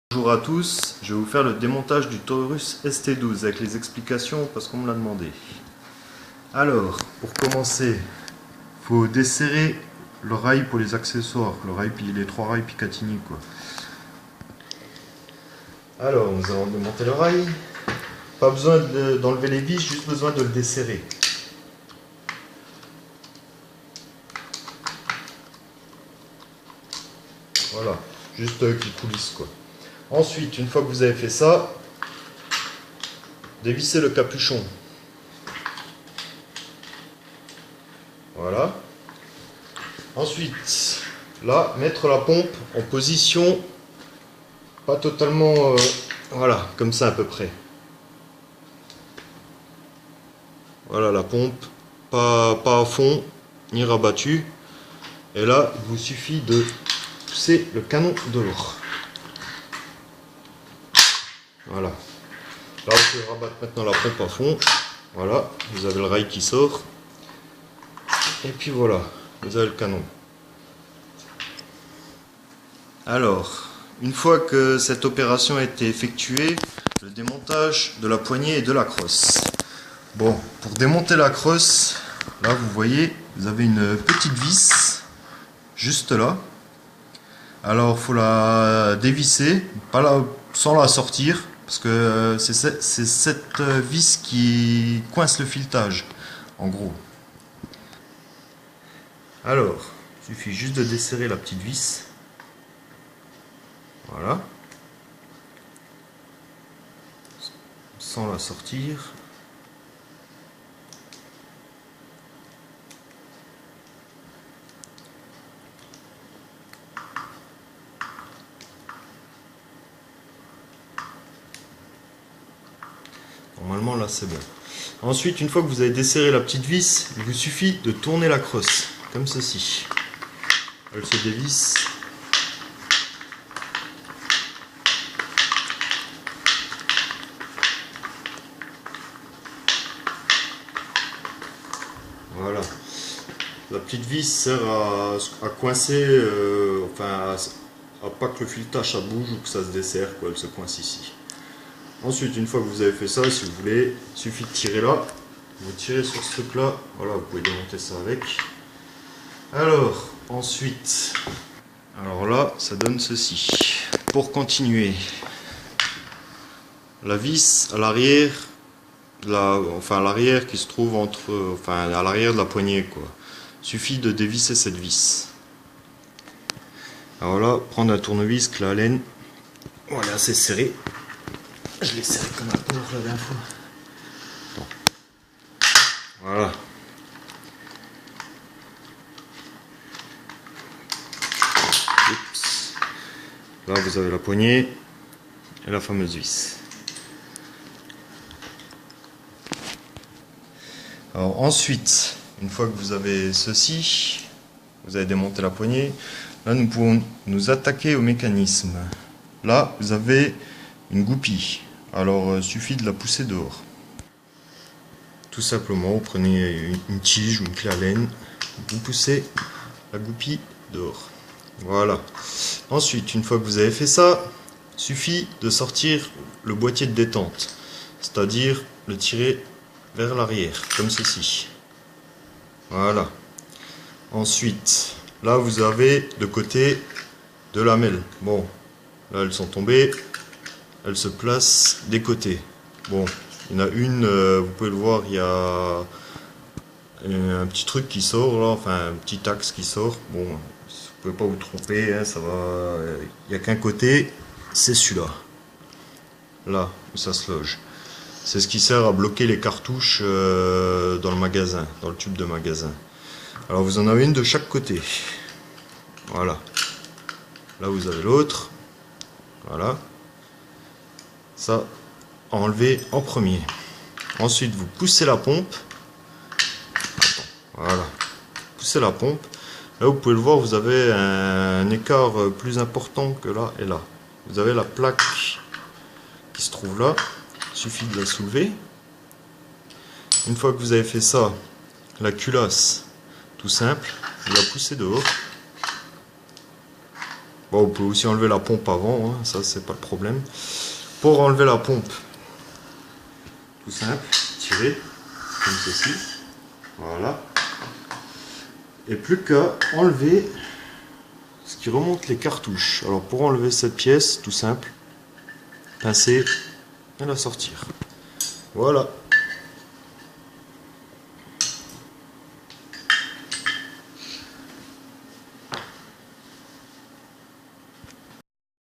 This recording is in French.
Bonjour à tous, je vais vous faire le démontage du Taurus ST12 avec les explications parce qu'on me l'a demandé. Alors, pour commencer, il faut desserrer le rail pour les accessoires, les trois rails Picatinny quoi. Alors, nous allons démonter le rail. Pas besoin d'enlever les vis, juste besoin de le desserrer. Voilà, juste qu'il coulisse quoi. Ensuite, une fois que vous avez fait ça, dévissez le capuchon. Voilà. Ensuite, là, mettre la pompe en position pas totalement... voilà, comme ça à peu près. Voilà la pompe, pas à fond, ni rabattu. Et là, il vous suffit de pousser le canon de l'or. Voilà. Là, vous pouvez rabattre maintenant la pompe à fond. Voilà, vous avez le rail qui sort. Et puis voilà, vous avez le canon. Alors, une fois que cette opération a été effectuée, le démontage de la poignée et de la crosse. Bon, pour démonter la crosse, là vous voyez, vous avez une petite vis, juste là. Alors, il faut la dévisser, sans la sortir, parce que c'est cette vis qui coince le filetage, en gros. Alors, il suffit juste de desserrer la petite vis. Voilà. Sans la sortir. Normalement là c'est bon. Ensuite, une fois que vous avez desserré la petite vis, il vous suffit de tourner la crosse, comme ceci. Elle se dévisse. Voilà. La petite vis sert à coincer, enfin à pas que le filetage ça bouge ou que ça se desserre, quoi, elle se coince ici. Ensuite, une fois que vous avez fait ça, si vous voulez, il suffit de tirer là. Vous tirez sur ce truc là, voilà, vous pouvez démonter ça avec. Alors, ensuite, alors là, ça donne ceci. Pour continuer, la vis à l'arrière, enfin à l'arrière qui se trouve à l'arrière de la poignée, quoi. Suffit de dévisser cette vis. Alors là, prendre un tournevis, que la laine, voilà, c'est serré. Je l'ai serré comme un porc la dernière fois. Bon. Voilà. Oups. Là, vous avez la poignée et la fameuse vis. Alors ensuite, une fois que vous avez ceci, vous avez démonté la poignée, là nous pouvons nous attaquer au mécanisme. Là, vous avez une goupille. Alors, il suffit de la pousser dehors. Tout simplement, vous prenez une tige ou une clé à laine, vous poussez la goupille dehors. Voilà. Ensuite, une fois que vous avez fait ça, il suffit de sortir le boîtier de détente, c'est-à-dire le tirer vers l'arrière, comme ceci. Voilà. Ensuite, là vous avez de côté deux lamelles. Bon, là elles sont tombées, elles se placent des côtés. Bon, il y en a une, vous pouvez le voir, il y a un petit truc qui sort là, enfin un petit axe qui sort. Bon, vous pouvez pas vous tromper, hein, ça va. Il n'y a qu'un côté, c'est celui-là. Là où ça se loge. C'est ce qui sert à bloquer les cartouches dans le magasin, dans le tube de magasin. Alors vous en avez une de chaque côté. Voilà. Là vous avez l'autre. Voilà. Ça, enlevé en premier. Ensuite vous poussez la pompe. Voilà. Poussez la pompe. Là vous pouvez le voir, vous avez un écart plus important que là et là. Vous avez la plaque qui se trouve là. Il suffit de la soulever. Une fois que vous avez fait ça, la culasse, tout simple, vous la poussez dehors. Bon, vous pouvez aussi enlever la pompe avant, hein, ça c'est pas le problème. Pour enlever la pompe, tout simple, tirer comme ceci. Voilà. Et plus qu'à enlever ce qui remonte les cartouches. Alors pour enlever cette pièce, tout simple, pincer et la sortir. Voilà.